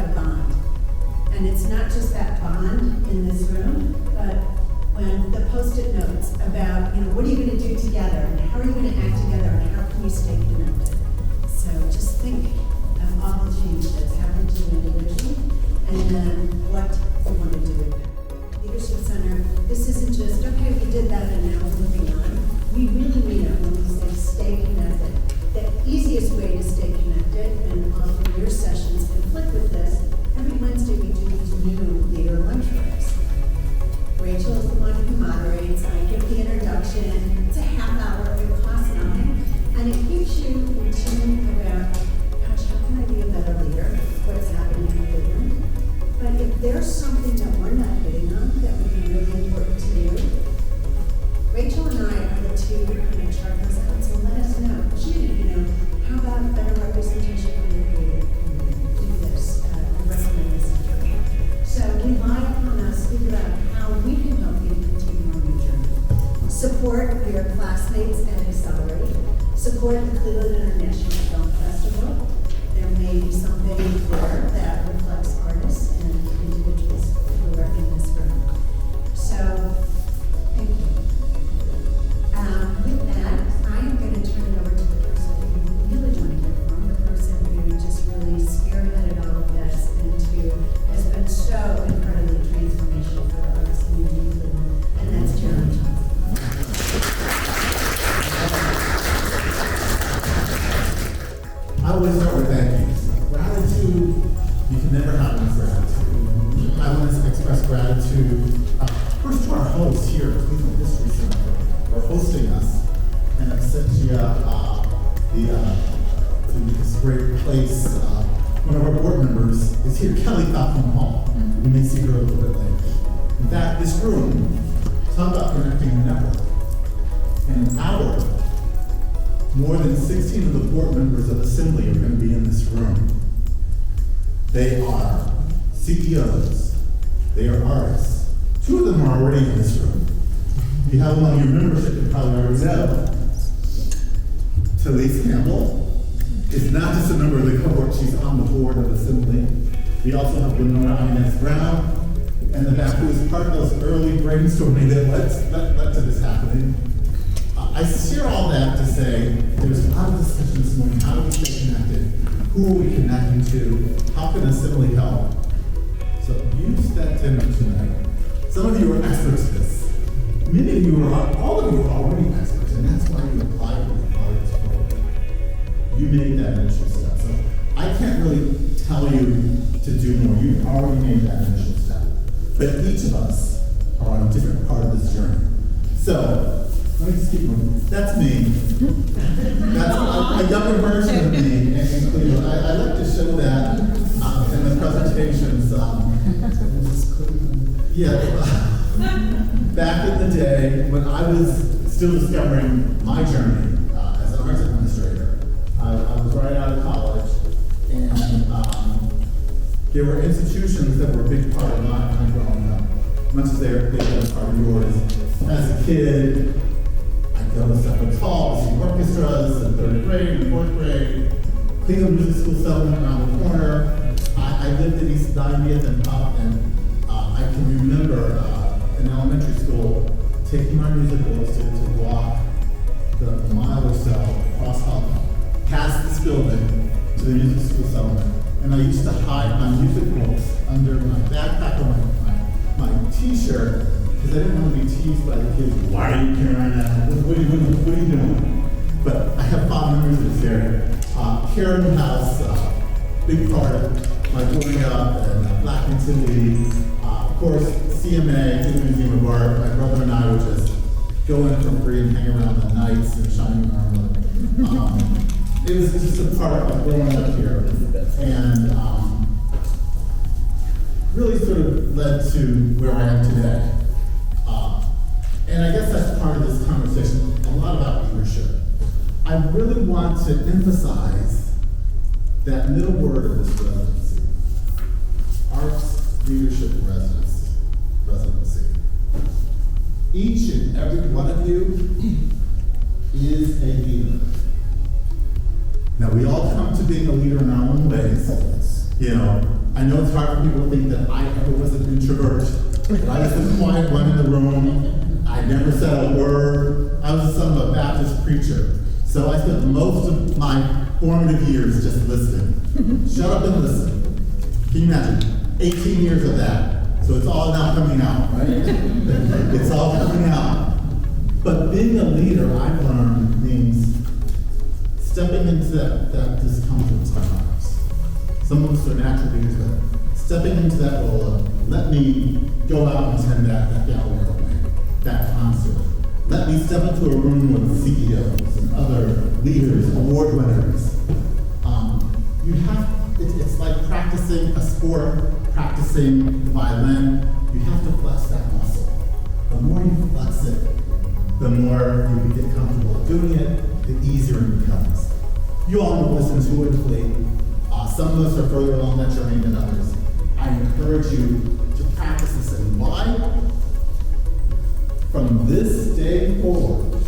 about a bond. And it's not just that bond in this room, but when the Post-it notes about, what are you going to do together, and how are you going to act together, and how can you stay connected. So just think of all the change that's happened to you individually, and then what you want to do with it. Leadership Center, this isn't just, okay, we did that and now we're moving on. We really mean it when we say stay connected. The easiest way to stay connected, and often your sessions conflict with this, every Wednesday we do these new leader lunch breaks. Rachel is the one who moderates, I give the introduction, it's a half hour, it costs nothing, and it keeps you in tune about, gosh, how can I be a better leader, what's happening in Cleveland. But if there's something that we're not hitting on that would be really important to you, Rachel and I are the two who kind of chart those out, so let us know. Gee, how about better representation from the creative community? Do this, I recommend this interview. So rely upon us, figure out how we can help you continue on your journey. Support your classmates and accelerate. Support the Cleveland International Film Festival. There may be something there that reflects artists and individuals who are in this room. So, thank you. With that, I am going to turn it over to the person who you really want to hear from, the person who just really spearheaded all of this and who has been so incredibly transformational for the arts community in Cleveland, and that's Jeremy Johnson. I always start with thank yous. Gratitude, you can never have enough gratitude. I want to express gratitude first to our hosts here at Cleveland History Center for hosting us and Absentia, to this great place. One of our board members is here, Kelly Falcon Hall. You may see her a little bit later. In fact, this room, talk about connecting the network. In an hour, more than 16 of the board members of Assembly are going to be in this room. They are CEOs. They are artists. 2 of them are already in this room. If you have them on your membership, you probably already know. Talise Campbell is not just a member of the cohort, she's on the board of Assembly. We also have Lenora Inez Brown in the back, who was part of those early brainstorming that led to this happening. I share all that to say there's a lot of discussion this morning. How do we stay connected? Who are we connecting to? How can Assembly help? So use that dinner tonight. Some of you are experts at this. Many of you are, all of you are already experts, and that's why you applied for the Arts program. You made that initial step. So I can't really tell you to do more. You've already made that initial step. But each of us are on a different part of this journey. So, let me just keep moving. That's me. That's a younger version of me in Cleveland. I like to show that in the presentations. Back in the day when I was still discovering my journey as an arts administrator, I was right out of college, and there were institutions that were a big part of my growing up, much as they've been a part of yours. As a kid, go to Suffolk Hall to see orchestras in 3rd grade and 4th grade. Cleveland Music School settlement around the corner. I lived in East 90th and up, and I can remember in elementary school taking my music books to walk the mile or so across Hall, past this building to the music school settlement. And I used to hide my music books under my backpack or my t-shirt, because I didn't want to be teased by the kids. Why are you carrying that? What are you doing? But I have fond memories of this area. Karen House, big part of my growing up, and Black Nativity. Of course, CMA, Cleveland Museum of Art. My brother and I would just go in for free and hang around the nights in shining armor. It was just a part of growing up here. And really sort of led to where I am today. And I guess that's part of this conversation, a lot about leadership. I really want to emphasize that middle word of this residency, Arts Leadership Residency. Each and every one of you is a leader. Now we all come to being a leader in our own ways. I know know it's hard for people to think that I ever was an introvert. That I was the quiet one in the room. I never said a word. I was the son of a Baptist preacher. So I spent most of my formative years just listening. Shut up and listen. Can you imagine? 18 years of that. So it's all now coming out, right? It's all coming out. But being a leader, I've learned, means stepping into that discomfort sometimes. Some of us are natural leaders, but stepping into that role of, let me go out and attend that gallery opening, that concert. Let me step into a room with CEOs and other leaders, award winners. It's like practicing a sport, practicing the violin. You have to flex that muscle. The more you flex it, the more you get comfortable doing it, the easier it becomes. You all know this intuitively. Some of us are further along that journey than others. I encourage you to practice this. And why? From this day forward,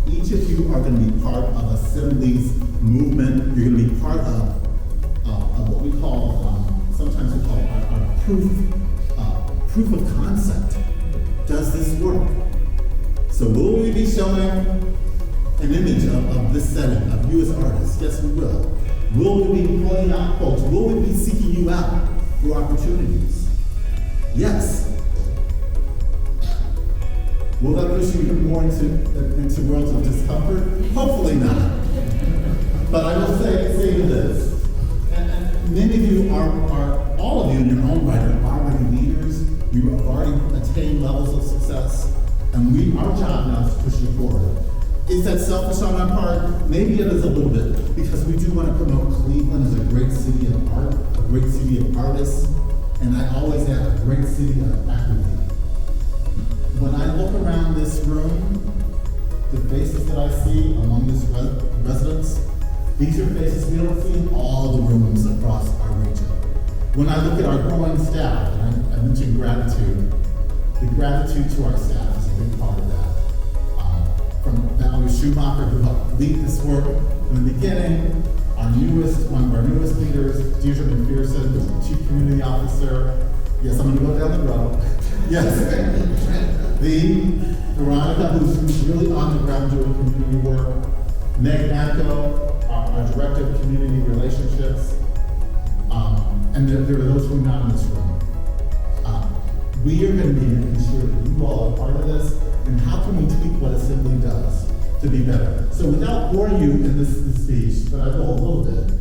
each of you are going to be part of Assembly's movement. You're going to be part of what we call, sometimes we call our proof of concept. Does this work? So will we be showing an image of this setting, of you as artists? Yes, we will. Will we be pulling out quotes? Will we be seeking you out for opportunities? Yes. Will that push you more into worlds of discomfort? Hopefully not. But I will say this. And many of you are, all of you in your own right, are already leaders. You have already attained levels of success. And our job now is to push you forward. Is that selfish on our part? Maybe it is a little bit, because we do want to promote Cleveland as a great city of art, a great city of artists, and I always add a great city of equity. When I look around this room, the faces that I see among this residents, these are faces we don't see in all the rooms across our region. When I look at our growing staff, and I mentioned gratitude, the gratitude to our staff is a big part of that. From Valerie Schumacher, who helped lead this work from the beginning, one of our newest leaders, Deirdre McPherson, the Chief Community Officer. Yes, I'm gonna go down the road. Yes. Veronica, who's really on the ground doing community work. Meg Matko, our Director of Community Relationships. And there are those who are not in this room. We are going to be making sure that you all are part of this, and how can we tweak what Assembly does to be better? So without boring you in this speech, but I will a little bit,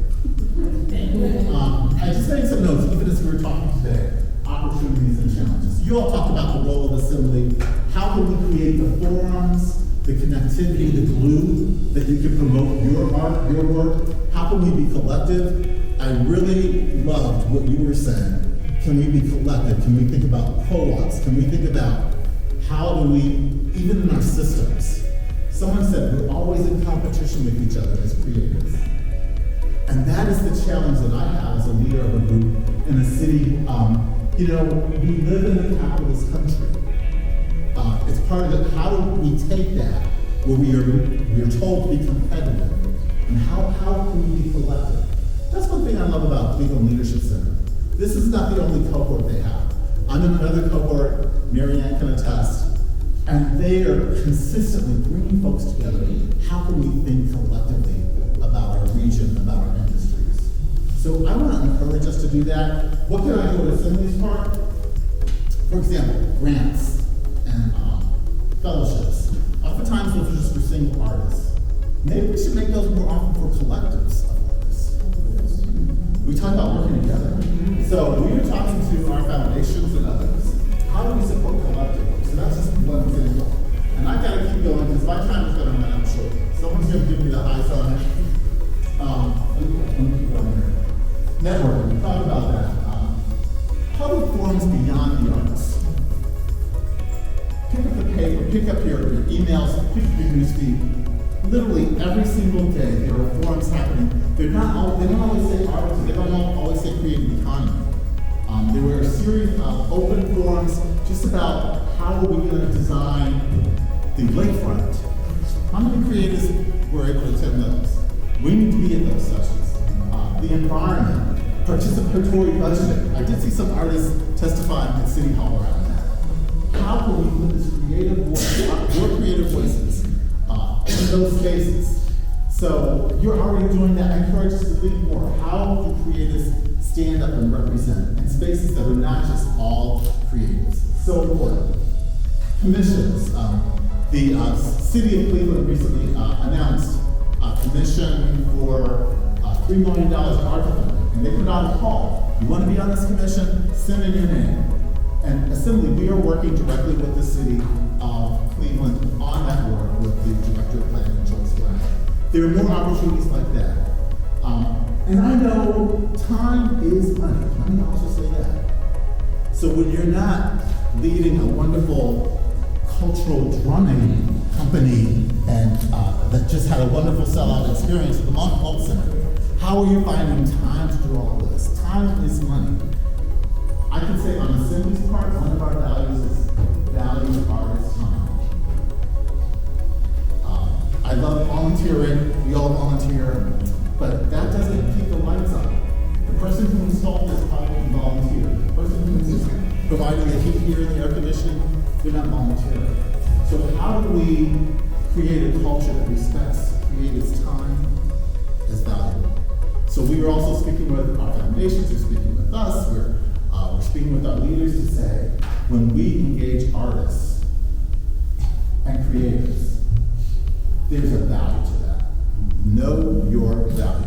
I just made some notes, even as we were talking today, opportunities and challenges. You all talked about the role of Assembly. How can we create the forums, the connectivity, the glue that you can promote your art, your work? How can we be collective? I really loved what you were saying. Can we be collective? Can we think about co-ops? Can we think about how do we, even in our systems? Someone said we're always in competition with each other as creators. And that is the challenge that I have as a leader of a group in a city. We live in the capitalist country. It's part of it. How do we take that where we are told to be competitive? And how can we be collective? That's one thing I love about Cleveland Leadership Center. This is not the only cohort they have. I'm in another cohort, Mary Ann can attest, and they are consistently bringing folks together. How can we think collectively about our region, about our industries? So I want to encourage us to do that. What can I do at Assembly's part? For example, grants and fellowships. Oftentimes those are just for single artists. Maybe we should make those more often for collectives of artists. We talk about working together. So we were talking to our foundations and others. How do we support collectively? So that's just one example. And I gotta keep going because my time is gonna run out short. Someone's gonna give me the high sign. Let me keep going here. Networking, talk about that. Public forums beyond the arts. Pick up the paper, pick up your emails, pick up your newsfeed. Literally every single day there are forums happening. They don't always say arts, they don't always say creative economy. There were a series of open forums just about how are we going to design the lakefront. How many creatives were able to attend those? We need to be at those sessions. The environment, participatory budgeting. I did see some artists testifying at City Hall around that. How can we put this creative voice, your creative voices, in those spaces? So you're already doing that. I encourage us to think more. How do creatives stand up and represent in spaces that are not just all creatives? So important. Commissions. The City of Cleveland recently announced a commission for $3 million in art funding. And they put out a call. You want to be on this commission? Send in your name. And Assembly, we are working directly with the City of Cleveland on that work with the Director of Planning and Joyce Black. There are more opportunities like that. And I know time is money. Let me also say that. So when you're not leading a wonderful cultural drumming company and that just had a wonderful sellout experience at the Montgomery Center, how are you finding time to do all of this? Time is money. I can say on Assembly's part, one of our values is value artist time. I love volunteering, we all volunteer, but that doesn't keep the lights on. The person who installed this probably can volunteer. The person who is providing the heat here and the air conditioning, they're not volunteering. So how do we create a culture that respects creatives' time as valuable? So we are also speaking with our foundations, we're speaking with us, we're speaking with our leaders to say, when we engage artists and creatives, there's a value to that. Know your value.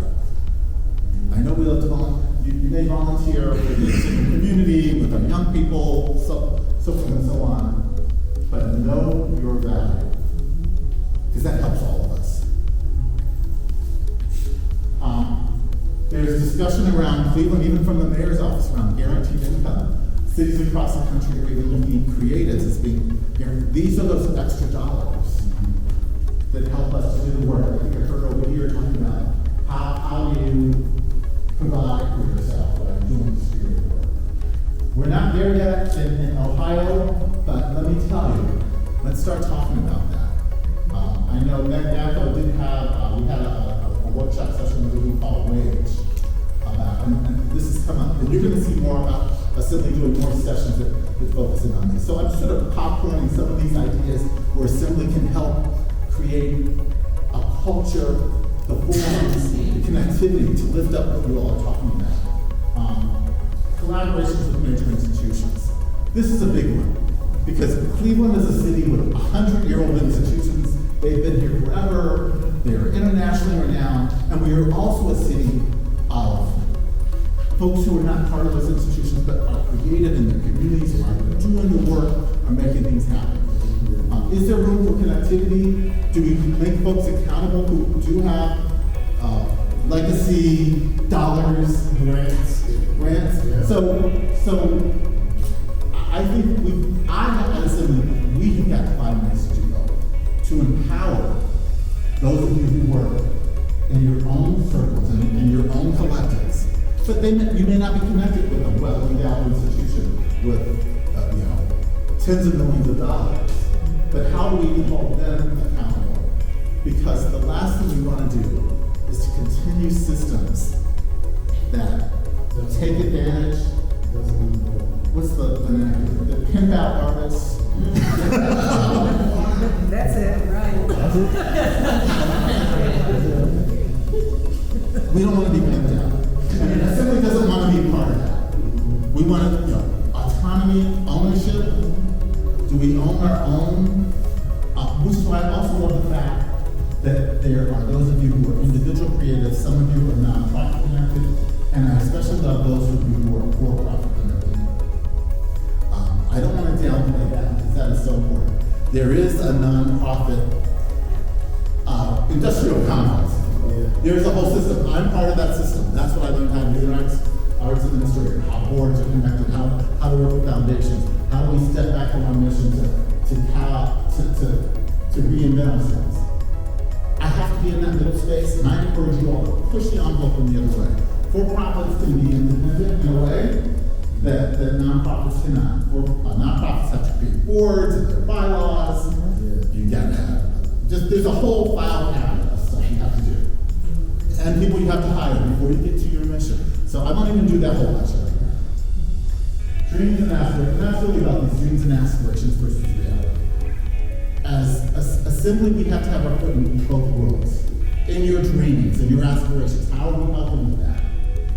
I know we love to volunteer, you may volunteer with the community, with our young people, so forth and so on, but know your value, because that helps all of us. There's discussion around Cleveland, even from the mayor's office, around guaranteed income. Cities across the country are even looking at creatives as being guaranteed. These are those extra dollars that help us to do the work. I think I heard over here talking about how you provide for yourself by doing this creative work. We're not there yet in Ohio, but let me tell you, let's start talking about that. I know NACO did have, we had a workshop session that we call Wage about, and this has come up, and you're going to see more about Assembly doing more sessions that focus in on this. So I'm sort of popcorning some of these ideas where Assembly can help create a culture, the forums, the connectivity to lift up what you all are talking about. Collaborations with major institutions. This is a big one, because Cleveland is a city with 100-year-old institutions. They've been here forever. They're internationally renowned, and we are also a city of folks who are not part of those institutions, but are creative in their communities, are doing the work, are making things happen. Is there room for connectivity? Do we make folks accountable who do have legacy dollars, grants? Yeah. So I think we have got to find ways to do both, to empower those of you who work in your own circles and in your own collectives. But you may not be connected with a well-endowed institution with tens of millions of dollars. But how do we hold them accountable? Because the last thing we want to do is to continue systems that take advantage. What's the pimp out artists? That's it, right. We don't want to be pimped out. And Assembly doesn't want to be a part of that. We want autonomy, ownership. Do we own our own? Which is why I also love the fact that there are those of you who are individual creatives, some of you are nonprofit connected, and I especially love those of you who are for-profit connected. I don't want to downplay that because that is so important. There is a nonprofit industrial complex. There's a whole system. I'm part of that system. That's what I learned how to do arts administrator, how boards are connected, how to work with foundations, how do we step back from our mission to reinvent ourselves. I have to be in that middle space, and I encourage you all to push the envelope in the other way. For-profits can be independent in a way that nonprofits cannot. Nonprofits have to create boards and their bylaws. You gotta have there's a whole file cabinet of stuff you have to do. And people you have to hire before you get to your mission. So I won't even do that whole lecture right now. Dreams and aspirations, and that's really about these dreams and aspirations versus reality. As simply, we have to have our foot in both worlds. In your dreams and your aspirations, how are we helping with that?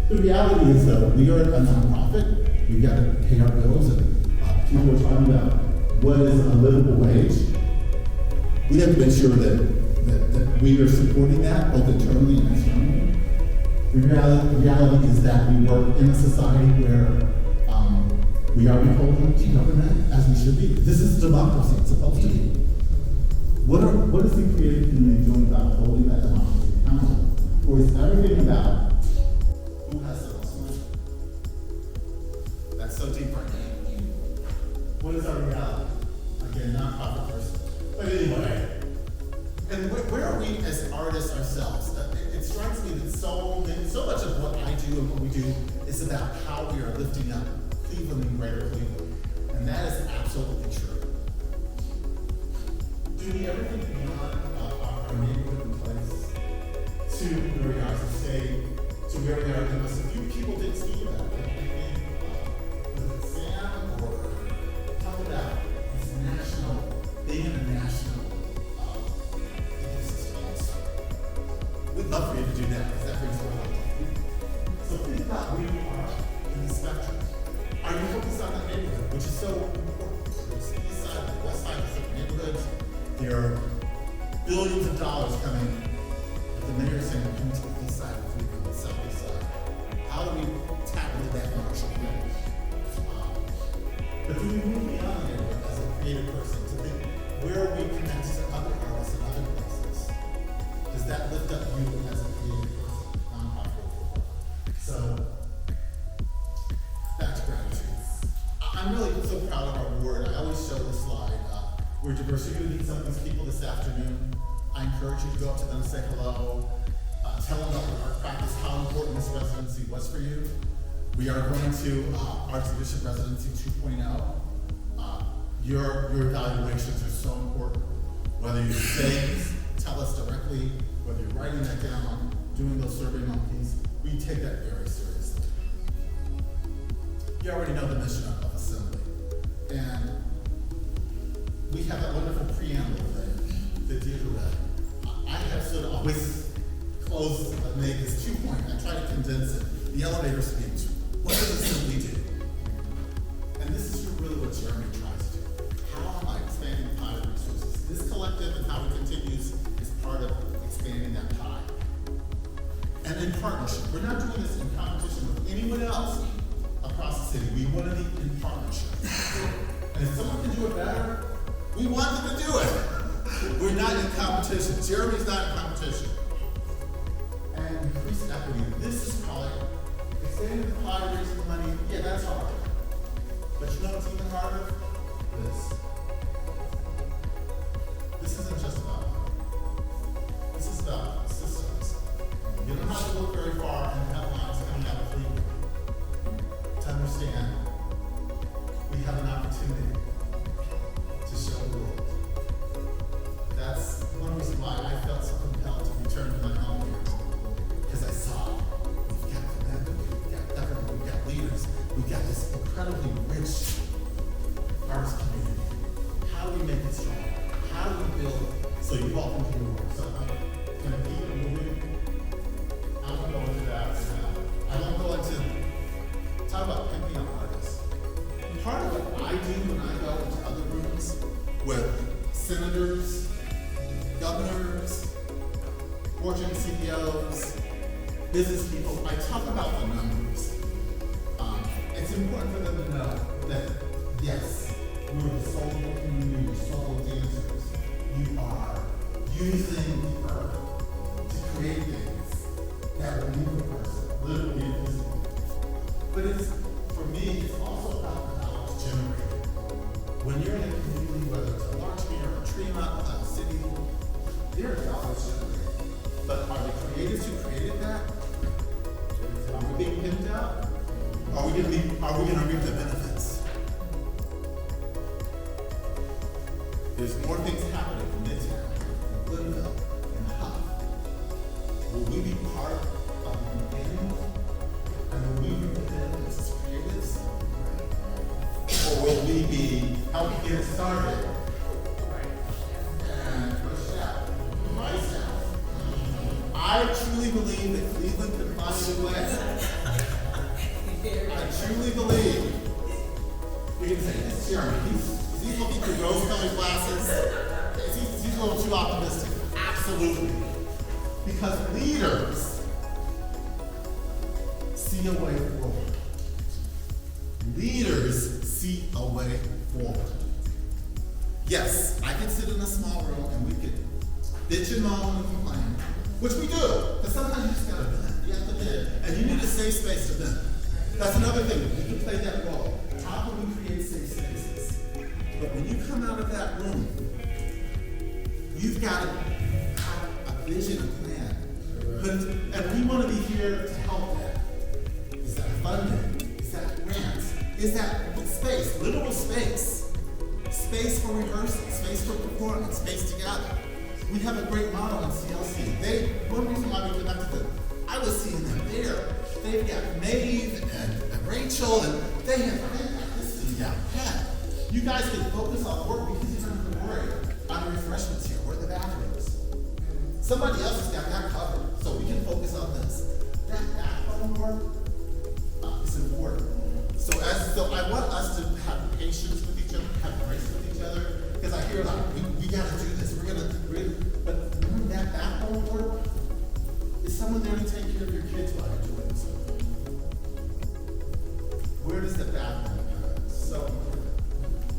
The reality is, though, we are a nonprofit. We've got to pay our bills, and people are talking about what is a livable wage. We have to make sure that we are supporting that, both internally and externally. The reality is that we work in a society where we are beholden to government, as we should be. This is democracy, it's supposed to be. What is the creative community doing about holding that democracy accountable? Or is everything about who has the most money? That's so deep right now. What is our reality? Again, nonprofit person. But anyway, and where are we as artists ourselves? It strikes me that so much of what I do and what we do is about how we are lifting up Cleveland and greater Cleveland. And that is absolutely true. Do we ever think beyond our neighborhood and place to where we are as a state, to where we are? There was a few people didn't speak about it. Was it Sam or talk about this national, being in a national ecosystem? We'd love for you to do that because that brings a lot of people. So think about where you are in the spectrum. Are you focused on that neighborhood, which is so important? It's the east side, the west side, different neighborhoods. There are billions of dollars coming. The mayor is saying, come to the east side, the southeast side. How do we tap into that commercial thing? But do we move beyond the neighborhood as a creative person to think, where are we connected to other artists and other places? Does that lift up you as a creative person, nonprofit? So, back to gratitude. I'm really so proud of our board. I always show this slide. We're diverse. You're going to meet some of these people this afternoon. I encourage you to go up to them and say hello. Tell them about our practice, how important this residency was for you. We are going to Arts Leadership Residency 2.0. Your evaluations are so important. Whether you say, tell us directly, whether you're writing that down, doing those survey monkeys, we take that very seriously. You already know the mission of Assembly. And we have that wonderful preamble that Deirdre read. I have sort of always closed and made this 2-point. I try to condense it. The elevator speech. What does Assembly do? And this is really what Jeremy tries to do. How am I expanding the pie of resources? This collective and how it continues is part of expanding that pie. And in partnership. We're not doing this in competition with anyone else across the city. We want to be in partnership. And if someone can do it better, we want them to do it. We're not in competition. Jeremy's not in competition. And increased equity. This is probably, expanding the pie, raising money, yeah, that's hard. But you know what's even harder? This isn't just about money. This is about systems. You don't have to look very far in headlines coming out of Cleveland to understand we have an opportunity to show the world. That's one reason why I felt so compelled to return to my home here. Because I saw we've got commitment, we've got government, we've got leaders, we've got this incredibly rich arts community. How do we make it strong? How do we build it so you all can do your work? So I'm going to keep it moving. I won't go into that now. I won't go into talk about picking up artists. Part of what I do when I go into other rooms with senators, governors, Fortune CEOs, business people, I talk about the numbers. It's important for them to know that, yes, we're the soul community, we're soul dancers. You are using the earth to create things that will move a person, literally and physically. But for me, it's also about the knowledge generated. When you're in a community, whether it's a large community or a Tremont, a city, there are knowledge generated. But are the creators who created that? Are we being pimped out? Are we going to reap the benefits? There's more things happening in Midtown, in Glenville, in Huff. Will we be part of the beginning and the be helping get it started. And push it out. Myself. I truly believe that Cleveland can find a way. I truly believe. You can say, this is Jeremy. Is he looking through rose-colored glasses? Is he a little too optimistic? Absolutely. Because leaders see a way forward. Leaders see a way forward. Yes, I could sit in a small room and we could bitch and moan and complain, which we do, but sometimes you just gotta vent. You have to vent, and you need a safe space to vent. That's another thing, you can play that role. How can we create safe spaces? But when you come out of that room, you've got to have a vision, a plan. And we want to be here to help that. Is that funding? Is that grants? Is that space, literal space? Space for rehearsal, space for performance, space together. We have a great model in CLC. One reason why we connected them, I was seeing them there. They've got Maeve and Rachel, and they got this thing down pat. You guys can focus on work because you don't have to worry on the refreshments here or the bathrooms. Somebody else has got that covered, so we can focus on this. That backbone work is important. So I want us to have patience with each other, have grace with each other, because I hear like, we gotta do this, but remember that backbone work? Is someone there to take care of your kids while you're doing this? Where does the backbone come? So,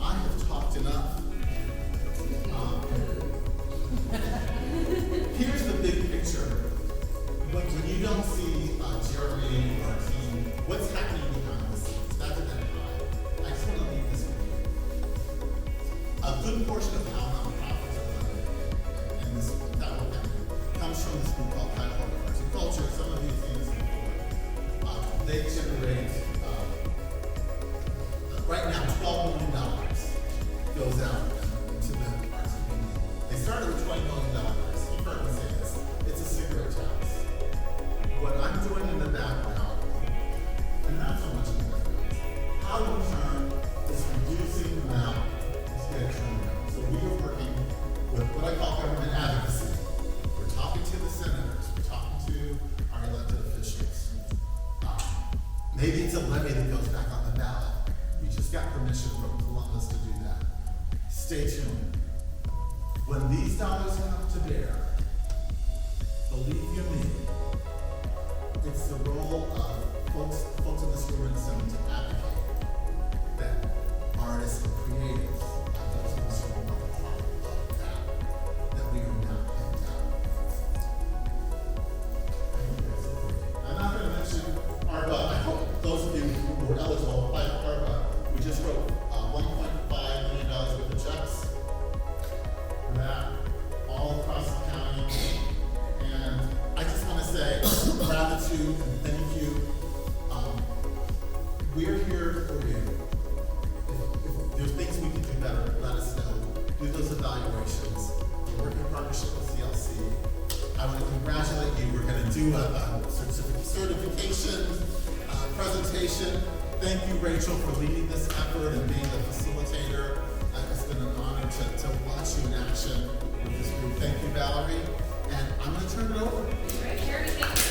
I have talked enough. Here's the big picture. When you don't see Jeremy or our team, what's happening behind the scenes? That's an empire. I just want to leave this with you. A good portion of how nonprofits are funded in this comes from this group called cohort arts and culture. Some of these things they generate right now $12 million goes out to the arts community. They started with $20 million. You've heard me say this. It's a cigarette tax. What I'm doing in the background, and not so much in the background, how to turn is reducing the amount to get it turned around. So we are working with what I call government advocacy. We're talking to the senators. We're talking to our elected officials. Maybe it's a levy that goes back on the ballot. We just got permission from Columbus to do that. Stay tuned. When these dollars come to bear, believe you me, it's the role of folks in this room and some to advocate that artists or creatives, those in this room are part of that we are now pinned out. I'm not going to mention ARPA. I hope those of you who were eligible apply for ARPA. We just wrote $1.5 million worth of checks for that all across the county. And I just want to say gratitude and thank you. We're here for you. If there's things we can do better, let us know. Do those evaluations. Work in partnership with CLC. I want to congratulate you. We're going to do a certification presentation. Thank you, Rachel, for leading this effort and being the facilitator. It's been an honor to watch you in action with this group. Thank you, Valerie. And I'm going to turn it over. Great, Jeremy, thank you.